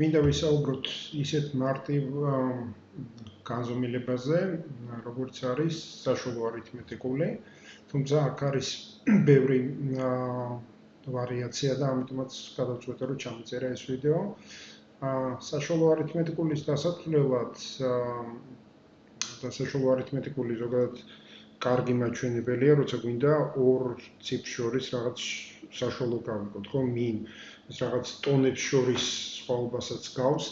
მინდა ვისაუბროთ ისეთ მარტივ განზომილებაზე, როგორც არის საშუალო არითმეტიკული, თუმცა აქ არის ბევრი ვარიაცია და ამიტომაც გადავწყვეტე, რომ ჩამოწერა ეს ვიდეო. საშუალო არითმეტიკულის დასათვლელად და საშუალო არითმეტიკული ზოგადად კარგი მაჩვენებელია, როცა გვინდა ორ ციფრს შორის რაღაც საშუალო გავიგოთ, ხო? მინ ეს რაღაც ტონებს შორის სხვაობასაც გავს.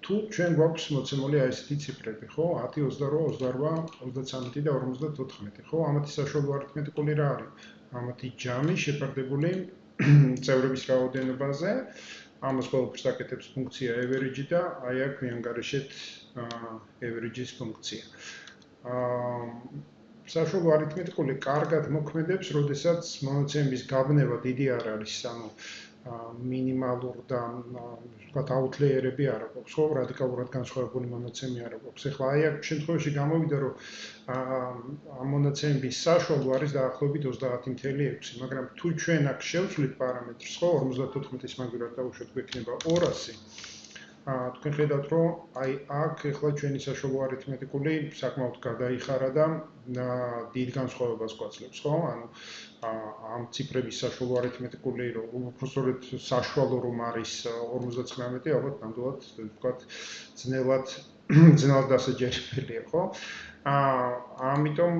თუ ჩვენ გვაქვს მოცემული აი ესეთი ციფრები, ხო? 10, 28, 28, 33 და 54, ხო? ამათი საშუალო არითმეტიკული რა არის? ამათი ჯამი შეფარდებული წევრების რაოდენობაზე. ამას ყველაფერს აკეთებს ფუნქცია average და აი აქ ვიანგარიშეთ average-ის ფუნქცია. საშუალო არითმეტიკული კარგად მოქმედებს, როდესაც მონაცემების გაბნება დიდი არ არის, ანუ მინიმალურ და ვთქვათ აუთლიერები არ აქვს, ხო, რადიკალურად განსხვავებული მონაცემი არ აქვს. ეხლა აი აქ შემთხვევაში გამოვიდა, რომ ამ მონაცემების საშუალო არის დაახლოებით 30.6, მაგრამ თუ ჩვენ აქ შევცვლით პარამეტრს, ხო, 54-ის მაგივრად დავუშვათ, გვექნება 200. თქვენ ხედავთ, რომ აი აქ ეხლა ჩვენი საშუალო არითმეტიკული საკმაოდ გადაიხარა და დიდ განსხვავებას გვაძლევს, ხო? ანუ ამ ციფრების საშუალო არითმეტიკული, რომ უბრალოდ საშუალო რომ არის 59, ალბათ ნამდვილად ვთქვათ, ძნელად დასაჯერებელია, ხო? ამიტომ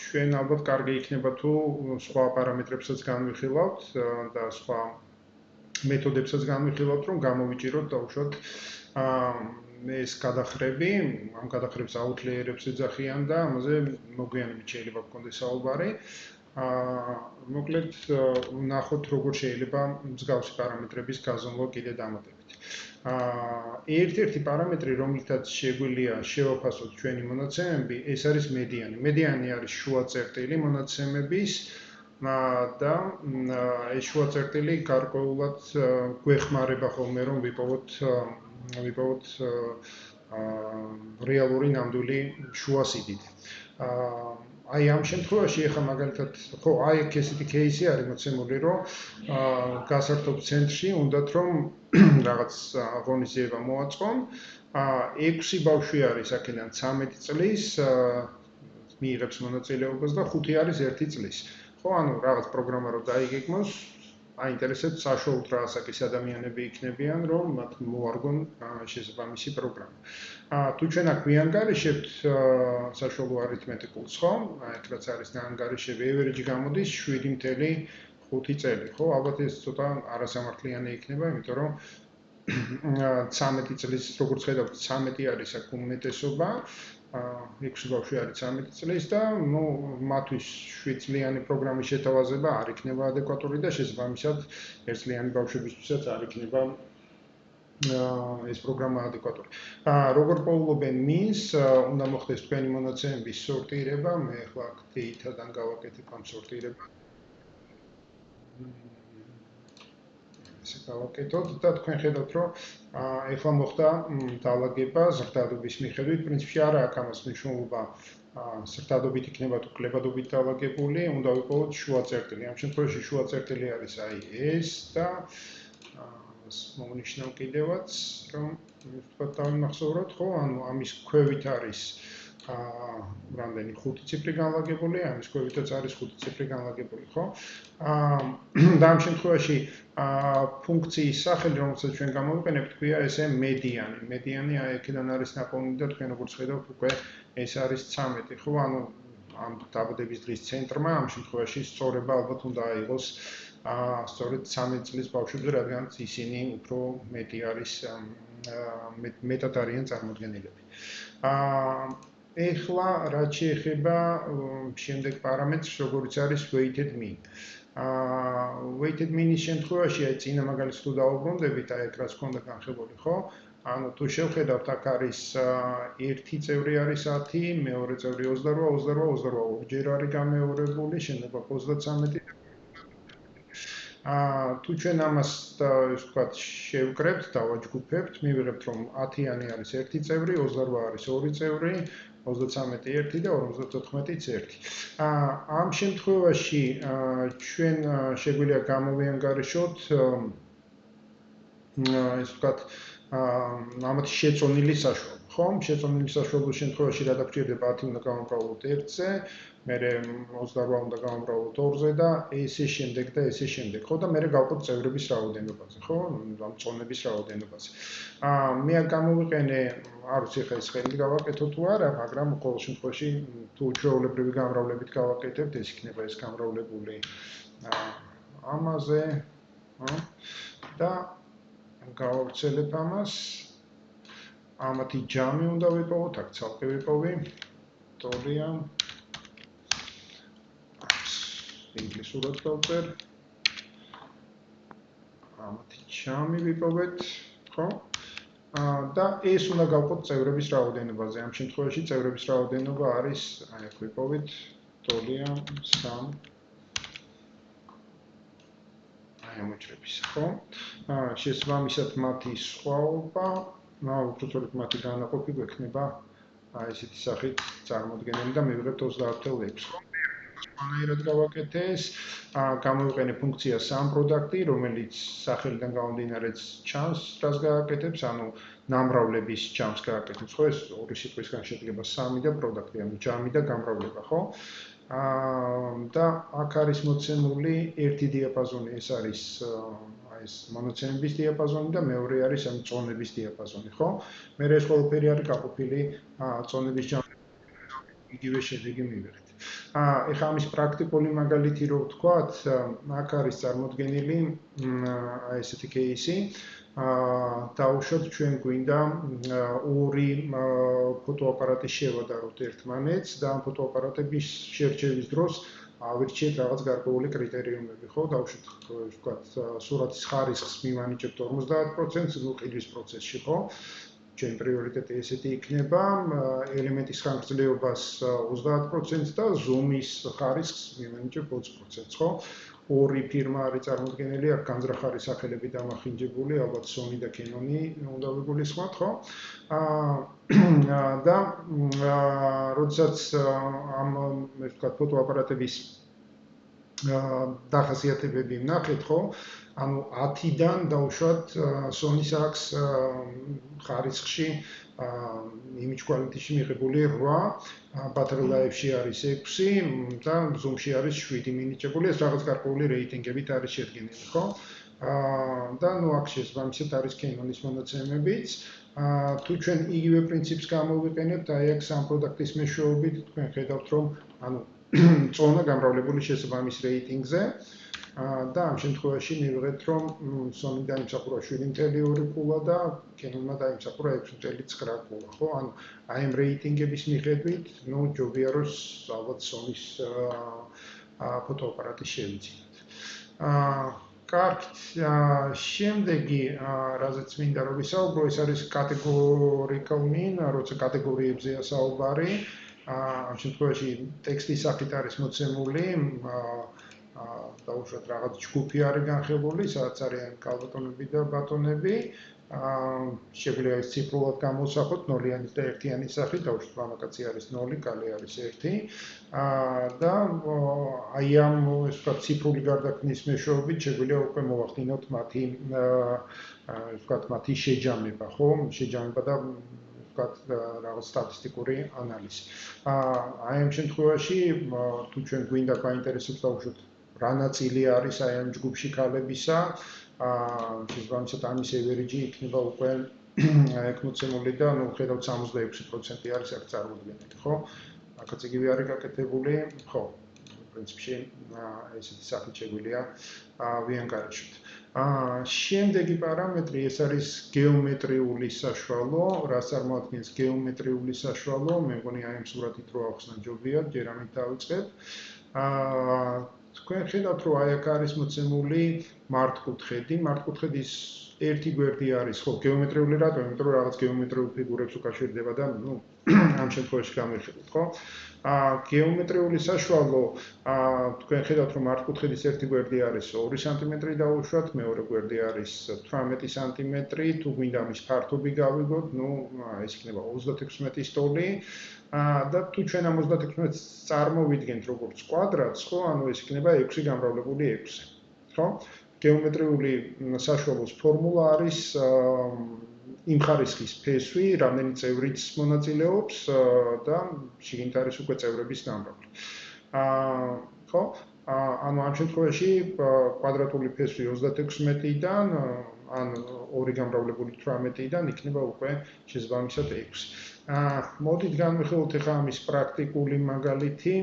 ჩვენ ალბათ კარგი იქნება თუ სხვა პარამეტრებსაც განვიხილავთ და სხვა მეთოდებსაც განვიხილავთ, რომ გამოვიჭიროთ დავუშვათ ეს გადახრები, ამ გადახრებს აუთლიერებს ეძახიან და ამაზე მოგვიანებით შეიძლება გქონდეს საუბარი. მოკლედ ვნახოთ, როგორ შეიძლება მსგავსი პარამეტრების გაზომვა კიდე დამატებით. ერთ-ერთი პარამეტრი, რომლითაც შეგვიძლია შევაფასოთ ჩვენი მონაცემები, ეს არის მედიანი. მედიანი არის შუა წერტილი მონაცემების და ეს შუა წერტილი გარკვეულად გვეხმარება ხოლმე, რომ ვიპოვოთ რეალური ნამდვილი შუა სიდიდე. აი ამ შემთხვევაში ეხლა მაგალითად, ხო, აი ესეთი кейსი არის მოცემული, რომ გასართობ ცენტრში უნდათ რომ რაღაც ღონისძიება მოაწყონ. 6 ბავშვი არის აქედან 13 წლის, მიიღებს მონაწილეობას და 5 არის 1 წლის. ხო, ანუ რაღაც პროგრამა რო დაიგეგმოს, აინტერესებს საშუალოდ რა ასაკის ადამიანები იქნებიან, რომ მათ მოარგონ შესაბამისი პროგრამა. თუ ჩვენ აქ ვიანგარიშებთ საშუალო არითმეტიკულს, ხო? აქ რაც არის დაანგარიშები, average გამოდის 7.5 წელი, ხო? ალბათ ეს ცოტა არასამართლიანი იქნება, იმიტომ რომ 13 წლის, როგორც ხედავთ, 13 არის აქ უმეტესობა, 6 ბავშვი არის 13 წლის და მათთვის 7 წლიანი პროგრამის შეთავაზება არ იქნება ადეკვატური და შესაბამისად 1 წლიანი ბავშვებისთვისაც არ იქნება ეს პროგრამა ადეკვატური. როგორ პოულობენ მინს, უნდა მოხდეს თქვენი მონაცემების სორტირება, მე ახლა აქ data-დან გავაკეთებ ამ სორტირებას. ესე გავაკეთოთ და თქვენ ხედავთ, რომ ეხლა მოხდა დალაგება ზრდადობის მიხედვით, პრინციპში არა აქვს ამას მნიშვნელობა, ზრდადობით იქნება თუ კლებადობით დალაგებული, უნდა ვიპოვოთ შუა წერტილი. ამ შემთხვევაში შუა წერტილი არის აი ეს და მომნიშნავ კიდევაც, რომ ვთქვათ დავიმახსოვროთ, ხო, ანუ ამის ქვევით არის რამდენი 5 ციფრი განლაგებული, ამის ქვევითაც არის 5 ციფრი განლაგებული, ხო? და ამ შემთხვევაში ფუნქციის სახელი, რომელსაც ჩვენ გამოვიყენებთ, ქვია ესე მედიანი. მედიანი აი აქედან არის ნაპოვნი და თქვენ როგორც ხედავთ, უკვე ეს არის 13, ხო? ანუ ამ დაბადების დღის ცენტრმა ამ შემთხვევაში სწორება ალბათ უნდა აიღოს სწორედ 13 წლის ბავშვებზე, რადგან ისინი უფრო მეტად არიან წარმოდგენილები. ეხლა რაც შეეხება შემდეგ პარამეტრს, როგორიც არის weighted mean. Weighted mean-ის შემთხვევაში, აი წინა მაგალითს თუ დავუბრუნდებით, აი აქ რაც ჰქონდა განხილული, ხო? ანუ თუ შევხედავთ, აქ არის ერთი წევრი არის 10, მეორე წევრი 28, 28, ორჯერ არის გამეორებული, შემდეგ აქვს 33. თუ ჩვენ ამას ვთქვათ შევკრებთ, დავაჯგუფებთ, მივიღებთ რომ 10-იანი არის ერთი წევრი, 28 არის ორი წევრი, 33 1 და 54-იც 1. ამ შემთხვევაში ჩვენ შეგვიძლია გამოვიანგარიშოთ ეს ვთქვათ, ამათი შეწონილი საშუალო, ხო? შეწონილი საშუალოს შემთხვევაში რა დაგჭირდება 10 უნდა გავამправლოთ 1-ზე, მერე 28 უნდა გავამправლოთ 2-ზე და ესე შემდეგ და ესე შემდეგ, ხო? და მერე გავყოთ წევრების რაოდენობაზე, ხო? ამ წონების რაოდენობაზე. მე აქ გამოვიყენე, არ ვიცი ხა ეს ხელით გავაკეთო თუ არა, მაგრამ ყოველ შემთხვევაში თუ ჩვეულებრივი გამრავლებით გავაკეთებთ, ეს იქნება ეს გამრავლებული ამაზე, და გავავრცელებ ამას. ამათი ჯამი უნდა ვიპოვოთ, აქ ცალკე ვიპოვი. ტოლია. ინგლისურად გავწერ. ამათი ჯამი ვიპოვეთ, ხო? და ეს უნდა გავყოთ წევრების რაოდენობაზე. ამ შემთხვევაში წევრების რაოდენობა არის, აი აქ ვიპოვით, ტოლია 3. ამოჭრების, ხო? შესაბამისად მათი სხვაობა, უბრალოდ მათი განაყოფი გვექნება ესეთი სახით წარმოდგენილი და მივიღებთ 30.6, ხო? სხვანაირად გავაკეთე ეს, გამოვიყენე ფუნქცია SumProduct, რომელიც სახელიდან გამომდინარე ჩანს, რას გააკეთებს, ანუ ნამრავლების ჯამს გააკეთებს, ხო? ეს ორი სიტყვისგან შედგება SUM და product, ანუ ჯამი და გამრავლება, ხო? და აქ არის მოცემული ერთი დიაპაზონი, ეს არის ეს მონაცემების დიაპაზონი და მეორე არის ამ წონების დიაპაზონი, ხო? მერე ეს ყველაფერი არის გაყოფილი წონების ჯამში, იგივე შედეგი მივიღეთ. ეხლა ამის პრაქტიკული მაგალითი რო ვთქვათ, აქ არის წარმოდგენილი ესეთი кейსი. დავუშვათ ჩვენ გვინდა ორი ფოტოაპარატის შევადაროთ ერთმანეთს და ამ ფოტოაპარატების შერჩევის დროს ავირჩიეთ რაღაც გარკვეული კრიტერიუმები, ხო? დავუშვათ, ვთქვათ, სურათის ხარისხს მივანიჭებთ 50%, ნუ ყიდვის პროცესში, ხო? ჩვენ პრიორიტეტი ესეთი იქნება, ელემენტის ხანგრძლივობას 30% და ზუმის ხარისხს მივანიჭებთ 20%, ხო? ორი ფირმა არის წარმოდგენილი, აქ განზრახარი სახელები დამახინჯებული, ალბათ Sony და Canon-ი უნდა ვიგულისხმოთ, ხო? და როდესაც ამ ეს ვთქვათ ფოტოაპარატების დახასიათებები ვნახეთ, ხო? ანუ 10-დან დავუშვათ Sony-ს აქვს ხარისხში image quality-ში მიღებული 8, battery life-ში არის 6 და zoom-ში არის 7 მინიჭებული, ეს რაღაც გარკვეული რეიტინგებით არის შედგენილი, ხო? და ნუ აქ შესაბამისად არის Canon-ის მონაცემებიც. თუ ჩვენ იგივე პრინციპს გამოვიყენებთ, აი აქ SumProduct-ის მეშვეობით, თქვენ ხედავთ, რომ ანუ წონა გამრავლებული შესაბამის რეიტინგზე და ამ შემთხვევაში მივიღეთ, რომ Sony დაიმსახურა 7.2 კულა და Canon-მა დაიმსახურა 6.9 კულა, ხო? ანუ აი ამ რეიტინგების მიხედვით, ნუ ჯობია რომ ალბათ Sony-ის ფოტოაპარატი შევიძინოთ. კარგით, შემდეგი, რაზეც მინდა რომ ვისაუბრო, ეს არის categorical mean, როცა კატეგორიებზეა საუბარი. ამ შემთხვევაში ტექსტის სახით არის მოცემული, დავუშვათ რაღაც ჯგუფი არის განხილული, სადაც არიან ქალბატონები და ბატონები. შეგვიძლია ეს ციფრულად გამოსახოთ 0-იანი და 1-იანი სახით, დავუშვათ მამაკაცი არის 0, კალი არის 1. და აი ამ ეს ვთქვათ ციფრული გარდაქმნის მეშვეობით შეგვიძლია უკვე მოვახდინოთ მათი ვთქვათ მათი შეჯამება, ხო? შეჯამება და ვთქვათ რაღაც სტატისტიკური ანალიზი. აი ამ შემთხვევაში თუ ჩვენ გვინდა გაინტერესებს დავუშვათ რა ნაწილი არის აი ამ ჯგუფში ქალებისა, შესაბამისად ამის average იქნება უკვე აქ მოცემული და ნუ ხედავთ 66% არის აქ წარმოდგენილი, ხო? აქაც იგივე არის გაკეთებული, ხო? პრინციპში ესეთი სახით შეგვიძლია ვიანგარიშოთ. შემდეგი პარამეტრი ეს არის გეომეტრიული საშუალო, რაც წარმოადგენს გეომეტრიული საშუალო, მე მგონი აი ამ სურათით რო ახსნა ჯობია, ჯერ ამით დავიწყებ. თქვენ ხედავთ, რომ აი აქ არის მოცემული მართკუთხედი, მართკუთხედის ერთი გვერდი არის, ხო, გეომეტრიული რატომ? იმიტომ რომ რაღაც გეომეტრიულ ფიგურებს უკავშირდება და ნუ ამ შემთხვევაში გამიხსენებთ, ხო? გეომეტრიული საშუალო, თქვენ ხედავთ, რომ მართკუთხედის ერთი გვერდი არის 2 სანტიმეტრი დაუშვათ, მეორე გვერდი არის 18 სანტიმეტრი, თუ გვინდა ამის ფართობი გავიგოთ, ნუ ეს იქნება 36 ტოლი. და თუ ჩვენ ამ 36-ს წარმოვიდგენთ როგორც კვადრატს, ხო, ანუ ეს იქნება 6 გამრავლებული 6, ხო? გეომეტრიული საშუალოს ფორმულა არის იმ ხარისხის ფესვი, რამდენი წევრიც მონაწილეობს და შიგნით არის უკვე წევრების ნამრავლი. ხო? ანუ ამ შემთხვევაში კვადრატული ფესვი 36-დან ან 2 გამრავლებული 18-დან იქნება უკვე შესაბამისად 6. მოდით განვიხილოთ ახლა ამის პრაქტიკული მაგალითი.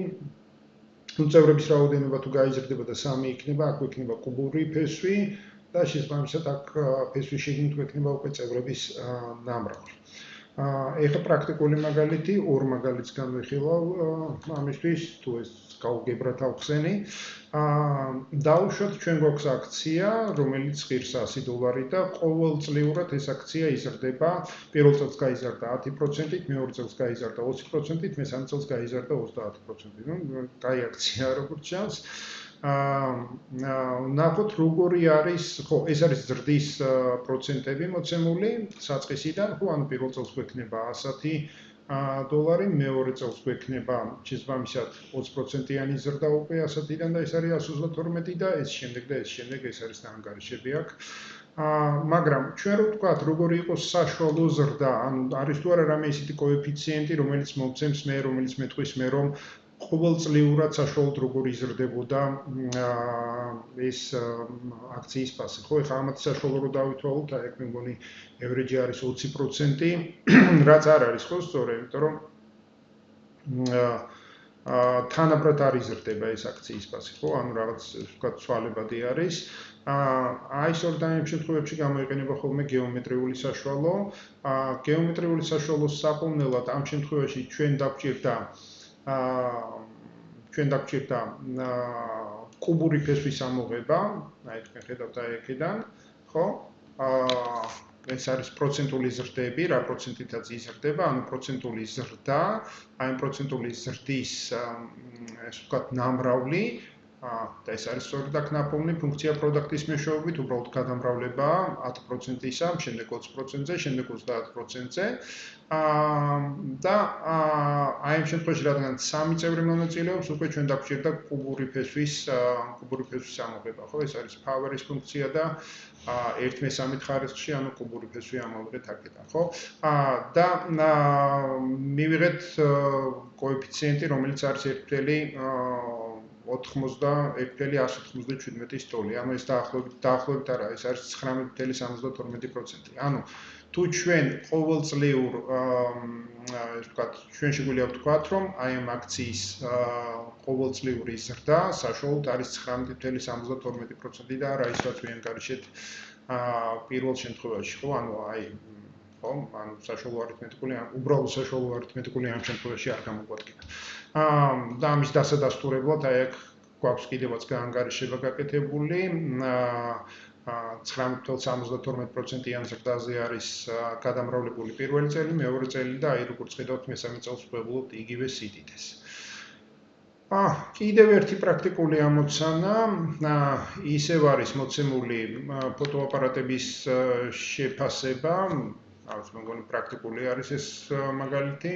წევრების რაოდენობა თუ გაიზრდება და 3 იქნება, აქ იქნება კუბური ფესვი და შესაბამისად აქ ფესვის შიგნით იქნება უკვე წევრების ნამრავლი. ეხლა პრაქტიკული მაგალითი, ორ მაგალითს განვიხილავ ამისთვის, თუ ეს გაუგებრად ავხსენი. დავუშვათ, ჩვენ გვაქვს აქცია, რომელიც ღირს $100 და ყოველწლიურად ეს აქცია იზრდება. პირველ წელს გაიზარდა 10%-ით, მეორე წელს გაიზარდა 20%-ით, მესამე წელს გაიზარდა 30%-ით. კაი აქცია, როგორც ჩანს. ნახოთ, როგორი არის, ხო, ეს არის ზრდის პროცენტები მოცემული საწყისიდან, ხო, ანუ პირველ წელს გვექნება $100, მეორე წელს გვექნება შესაბამისად 20%-იანი ზრდა უკვე 100-დან და ეს არის 132 და ეს შემდეგ ეს არის დაანგარიშები აქ. მაგრამ ჩვენ რო ვთქვათ, როგორი იყოს საშუალო ზრდა, ანუ არის თუ არა რამე ისეთი კოეფიციენტი, რომელიც მომცემს მე, რომელიც მეტყვის მე, რომ ყოველწლიურად საშუალოდ როგორი იზრდებოდა ეს აქციის ფასი. ხო, ეხლა ამათ საშუალო რო დავითვალოთ, აი აქ მე მგონი average არის 20%, რაც არ არის ხო სწორედ, იმიტომ რომ თანაბრად არ იზრდება ეს აქციის ფასი, ხო? ანუ რაღაც ვთქვათ ცვალებადი არის. აი სწორედ ამ შემთხვევებში გამოიყენება ხოლმე გეომეტრიული საშუალო. გეომეტრიული საშუალოს საფუძვლად ამ შემთხვევაში ჩვენ დაგვჭირდა კუბური ფესვის ამოღება, აი თქვენ ხედავთ აი აქედან, ხო? ეს არის პროცენტული ზრდები, რა პროცენტითაც იზრდება, ანუ პროცენტული ზრდა, აი პროცენტული ზრდის ეს ვთქვათ ნამრავლი და ეს არის სწორედ აქ ნაპოვნი ფუნქცია პროდუქტის მეშვეობით, უბრალოდ გადამრავლება 10%-ისა, შემდეგ 20%-ზე, შემდეგ 30%-ზე. და აი ამ შემთხვევაში რადგან 3 წევრი მონაწილეობს, უკვე ჩვენ დაგვჭირდა კუბური ფესვის ამოღება, ხო? ეს არის power-ის ფუნქცია და 1/3 ხარისხში, ანუ კუბური ფესვი ამოვიღეთ აქედან, ხო? და მივიღეთ კოეფიციენტი, რომელიც არის 1/197 ტოლი. ანუ ეს დაახლოებით არა, ეს არის 19.72%. ანუ თუ ჩვენ ყოველწლიურ ეს ვთქვათ, ჩვენ შეგვიძლია ვთქვათ, რომ აი ამ აქციის ყოველწლიური ზრდა საშუალოდ არის 19.72% და არა ის რაც ვიანგარიშეთ პირველ შემთხვევაში, ხო? ანუ აი ხო, ანუ საშუალო არითმეტიკული, უბრალოდ საშუალო არითმეტიკული ამ შემთხვევაში არ გამოგვადგება. და ამის დასადასტურებლად აი აქ გვაქვს კიდევაც გაანგარიშება გაკეთებული. 9.72%-იან ზრდაზე არის გადამრავლებული პირველი წელი, მეორე წელი და აი როგორც ხედავთ, მესამე წელს ვხვებულობთ იგივე სიდიდეს. კიდევ ერთი პრაქტიკული ამოცანა, ისევ არის მოცემული ფოტოაპარატების შეფასება, რაღაც მე მგონი პრაქტიკული არის ეს მაგალითი.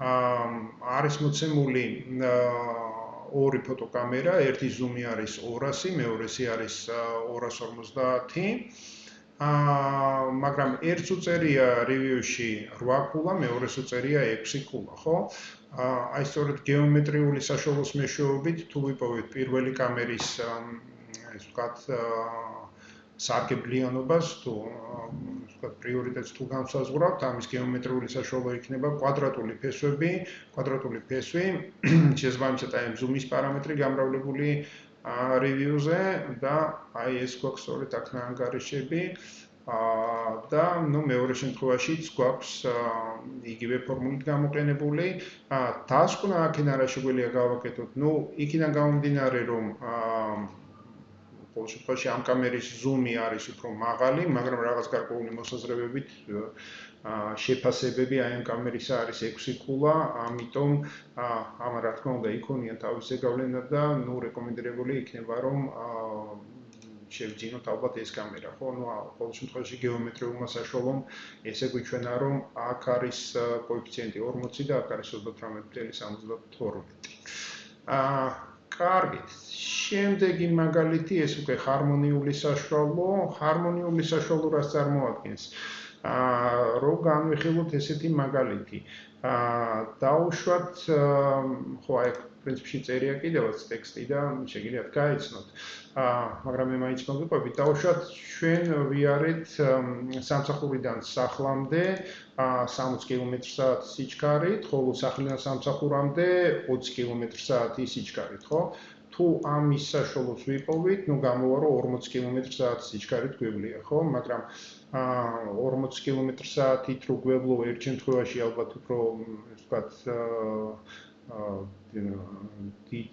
არის მოცემული ორი ფოტოკამერა, ერთი ზუმი არის 200, მეორესი არის 250. მაგრამ ერთს უწერია რივიუში 8 ქულა, მეორეს უწერია 6 ქულა, ხო? აი სწორედ გეომეტრიული საშუალოს მეშვეობით თუ ვიპოვეთ პირველი კამერის ეს ვთქვათ სარგებლიანობას თუ ვთქვათ პრიორიტეტს თუ განსაზღვრავთ, ამის გეომეტრიული საშუალო იქნება კვადრატული ფესვი, შესაბამისად აი ზუმის პარამეტრი გამრავლებული რივიუზე და აი ეს გვაქვს სწორედ აქ ნაანგარიშები. და ნუ მეორე შემთხვევაშიც გვაქვს იგივე ფორმულით გამოყენებული. დასკვნა აქედან რა შეგვიძლია გავაკეთოთ? ნუ იქიდან გამომდინარე, რომ ყოველ შემთხვევაში ამ კამერის ზუმი არის უფრო მაღალი, მაგრამ რაღაც გარკვეული მოსაზრებებით შეფასებები აი ამ კამერისა არის 6 ქულა, ამიტომ ამან რა თქმა უნდა იქონია თავისი გავლენა და ნუ რეკომენდებული იქნება რომ შევძინოთ ალბათ ეს კამერა, ხო? ნუ ყოველ შემთხვევაში გეომეტრიულმა საშუალომ ესე გვიჩვენა რომ აქ არის კოეფიციენტი 40 და აქ არის 38.72. კარგით. შემდეგი მაგალითი ეს უკვე ჰარმონიული საშუალო რას წარმოადგენს. რო განვიხილოთ ესეთი მაგალითი. დაუშვათ ხო აი პრინციპში წერია კიდევაც ტექსტი და შეგიძლიათ გაიცნოთ. მაგრამ მე მაინც მოგიყვებით, დაუშვათ ჩვენ ვიარეთ სამსახურიდან სახლამდე 60 კმ/სთ სიჩქარით, ხოლო სახლიდან სამსახურამდე 20 კმ/სთ სიჩქარით, ხო? თუ ამის საშუალოს ვიპოვით, ნუ გამოვა რომ 40 კმ/სთ სიჩქარით გვევლია, ხო? მაგრამ 40 კმ/სთ-ით რო გვევლო ერთ შემთხვევაში ალბათ უფრო ვთქვათ დიდ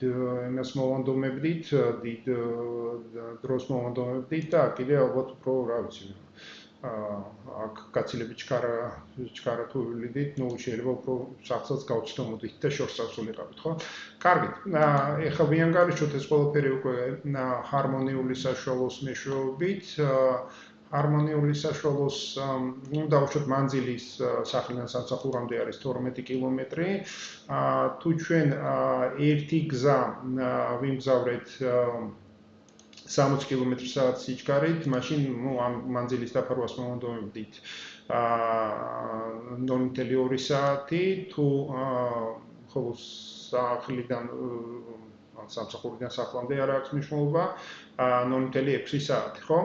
იმას მოვანდომებდით, დიდ დროს მოვანდომებდით და კიდე ალბათ უფრო რა ვიცი აქ გაცილებით ჩქარა თუ ვილიდით, ნუ შეიძლება უფრო სახლსაც გავცდომოდით და შორს წავსულიყავით, ხო? კარგით. ეხლა ვიანგარიშოთ ეს ყველაფერი უკვე ჰარმონიული საშუალოს მეშვეობით. ჰარმონიული საშუალოს დავუშვათ მანძილის სახლიდან სამსახურამდე არის 12 კილომეტრი. თუ ჩვენ ერთი გზა ვიმგზავრეთ 60 კმ/სთ სიჩქარით, მაშინ ამ მანძილის დაფარვას მოვანდომებდით 0.2 საათი, თუ ხოლო სახლიდან სამსახურიდან სახლამდე არ აქვს მნიშვნელობა 0.6 საათი, ხო?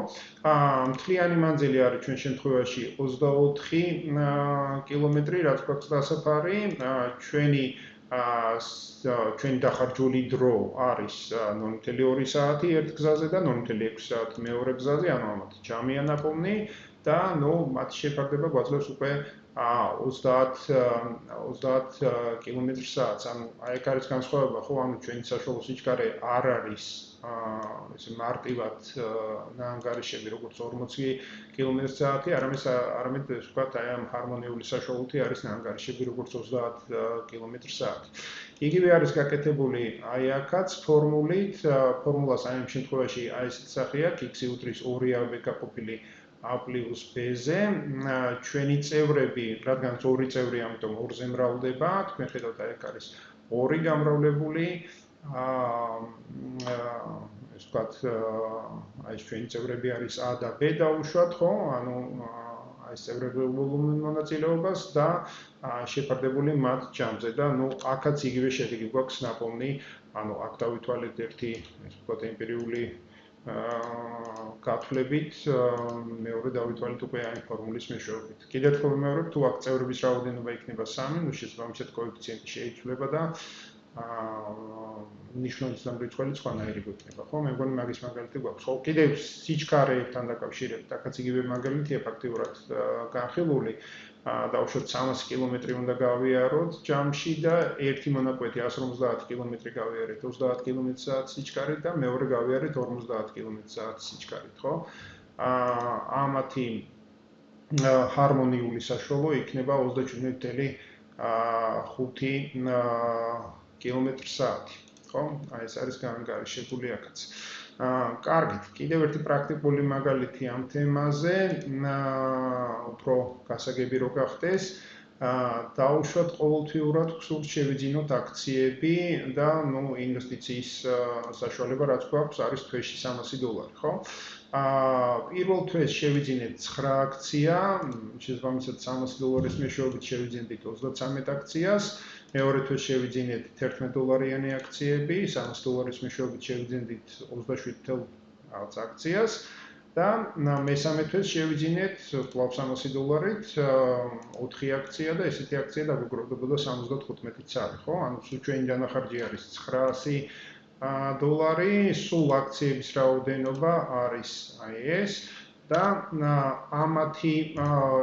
მთლიანი მანძილი არის ჩვენ შემთხვევაში 24 კილომეტრი, რაც გვაქვს დასაფარი, ჩვენი დახარჯული დრო არის 0.2 საათი ერთ გზაზე და 0.6 საათი მეორე გზაზე, ანუ ამათ ჯამია ნაპოვნი და ნუ მათი შეფარდება გვაძლევს უკვე 30 კმ/სთ. ანუ აი ეგ არის განსხვავება, ხო? ანუ ჩვენი საშუალო სიჩქარე არ არის ესე მარტივად ნაანგარიშები როგორც 40 კმ/სთ, არამედ ეს ვთქვათ აი ამ ჰარმონიული საშუალოთი არის ნაანგარიშები როგორც 30 კმ/სთ. იგივე არის გაკეთებული აი აქაც ფორმულით, ფორმულას აი ამ შემთხვევაში აი ესეთ სახე აქვს, x უდრის 2ab გაყოფილი a + b-ზე, ჩვენი წევრები, რადგან 2 წევრი, ამიტომ 2-ზე მრავლდება, თქვენ ხედავთ აი აქ არის 2 გამრავლებული, ეს ვთქვათ, აი ეს ჩვენი წევრები არის a და b დაუშვათ, ხო? ანუ აი ეს წევრები მონაწილეობას და შეფარდებული მათ ჯამზე და ნუ აქაც იგივე შედეგი გვაქვს ნაპოვნი, ანუ აქ დავითვალეთ ერთი, ეს ვთქვათ, ემპირიული გათვლებით, მეორე დავითვალეთ უკვე აი ფორმულის მეშვეობით. კიდევ ერთხელ ვიმეორებ, თუ აქ წევრების რაოდენობა იქნება 3, ნუ შესაბამისად კოეფიციენტი შეიცვლება და ნიშნულიდან რიცხველი სხვანაირი გვექნება, ხო? მე მგონი მაგის მაგალითი გვაქვს. ხო, კიდევ სიჩქარეებთან დაკავშირებით, აქაც იგივე მაგალითია ფაქტიურად განხილული. დავუშვათ 300 კილომეტრი უნდა გავიაროთ ჯამში და ერთი მონაკვეთი 150 კილომეტრი გავიარეთ 30 კმ/სთ სიჩქარით და მეორე გავიარეთ 50 კმ/სთ სიჩქარით, ხო? ამათი ჰარმონიული საშუალო იქნება 27.5 კმ/სთ, ხო? აი ეს არის განანგარიშებული აქაც. კარგით, კიდევ ერთი პრაქტიკული მაგალითი ამ თემაზე, უფრო გასაგები რო გახდეს, დაუშვათ ყოველთვიურად გსურთ შევიძინოთ აქციები და ნუ ინვესტიციის საშუალება რაც გვაქვს არის თვეში $300, ხო? პირველ თვეს შევიძინეთ 9 აქცია, შესაბამისად $300 მეშვეობით შევიძინეთ 33 აქციას, მეორე თვეს შევიძინეთ $11 აქციები, $300 მეშვეობით შევიძინეთ 27 აქციას და მესამე თვეს შევიძინეთ კვლავ $300-ით 4 აქცია და ესეთი აქცია დაგვიგროვდებოდა 75 წელი, ხო? ანუ სულ ჩვენი დანახარჯი არის $900, სულ აქციების რაოდენობა არის აი ეს და ამათი,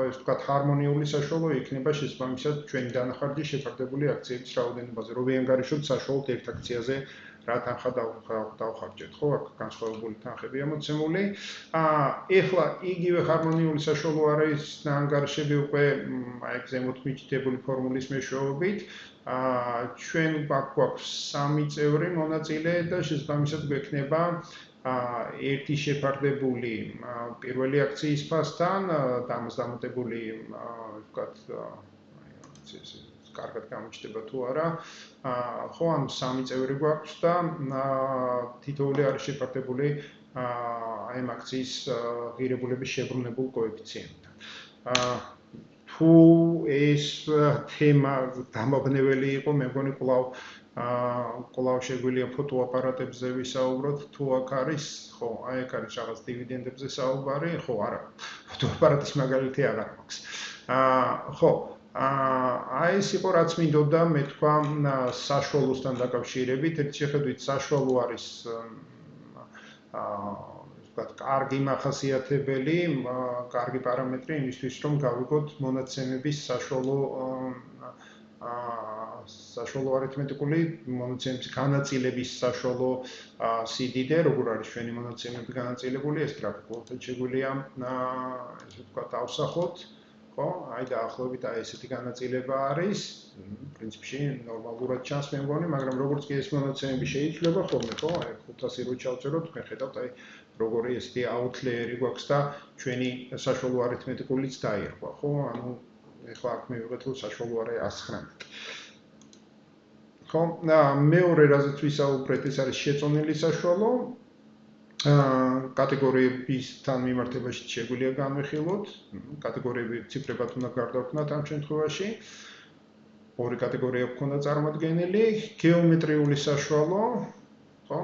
ეს ვთქვათ, ჰარმონიული საშუალო იქნება შესაბამისად ჩვენი დანახარჯი შეფარდებული აქციების რაოდენობაზე. რო ვიანგარიშოთ საშუალოდ ერთ აქციაზე რა თანხა დავხარჯეთ, ხო? აქ განსხვავებული თანხებია მოცემული. ეხლა იგივე ჰარმონიული საშუალო არის ნაანგარიშები უკვე აი ეგ ზემოთ მიჩნეული ფორმულის მეშვეობით. ჩვენ გვაქვს 3 წევრი მონაწილე და შესაბამისად გვექნება ერთი შეფარდებული პირველი აქციის ფასთან, ამას დამატებული, ვთქვათ, კარგად გამოჩნდება თუ არა. ხო, ანუ 3 წევრი გვაქვს და თითოეული არის შეფარდებული აი ამ აქციის ღირებულების შებრუნებულ კოეფიციენტთან. თუ ეს თემა დამაბნეველი იყო, მე მგონი კვლავ შეგვიძლია ფოტოაპარატებზე ვისაუბროთ, თუ აქ არის, ხო, აი აქ არის რაღაც დივიდენდებზე საუბარი, ხო, არა, ფოტოაპარატის მაგალითი აღარ მაქვს. ხო, აი ეს იყო რაც მინდოდა მე თქვა საშუალოსთან დაკავშირებით, ერთ შეხედვით საშუალო არის კარგი მახასიათებელი, კარგი პარამეტრი იმისთვის, რომ გავიგოთ მონაცემების საშუალო არითმეტიკული მონაცემების განაწილების საშუალო სიდიდე, როგორ არის ჩვენი მონაცემები განაწილებული, ეს გრაფიკულად შეგვიძლია ესე ვთქვათ ავსახოთ, ხო? აი დაახლოებით აი ესეთი განაწილება არის, პრინციპში ნორმალურად ჩანს მე მგონი, მაგრამ როგორც კი ეს მონაცემები შეიძლება ხოლმე, ხო? აი 500 რო ჩავწეროთ, თქვენ ხედავთ აი როგორი ესეთი აუთლეერი გვაქვს და ჩვენი საშუალო არითმეტიკულიც დაირღვა, ხო? ანუ ეხლა აქ მივიღეთ რომ საშუალო არის 119. ხო, მეორე რაზეც ვისაუბრეთ, ეს არის შეწონილი საშუალო. კატეგორიებისთან მიმართებაში შეგვიძლია განვიხილოთ, კატეგორიები ციფრებად უნდა გარდავრქმნათ ამ შემთხვევაში. ორი კატეგორია გვქონდა წარმოდგენილი, გეომეტრიული საშუალო, ხო?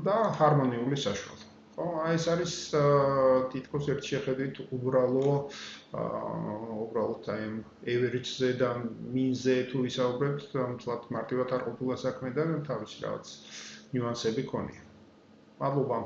და ჰარმონიული საშუალო. ხო, აი ეს არის თითქოს ერთ შეხედვით უბრალოდ აი average-ზე და mean-ზე თუ ვისაუბრებთ, თლათ მარტივად არ ყოფილა საქმე და თავისი რაღაც ნიუანსები ქონია. მადლობა.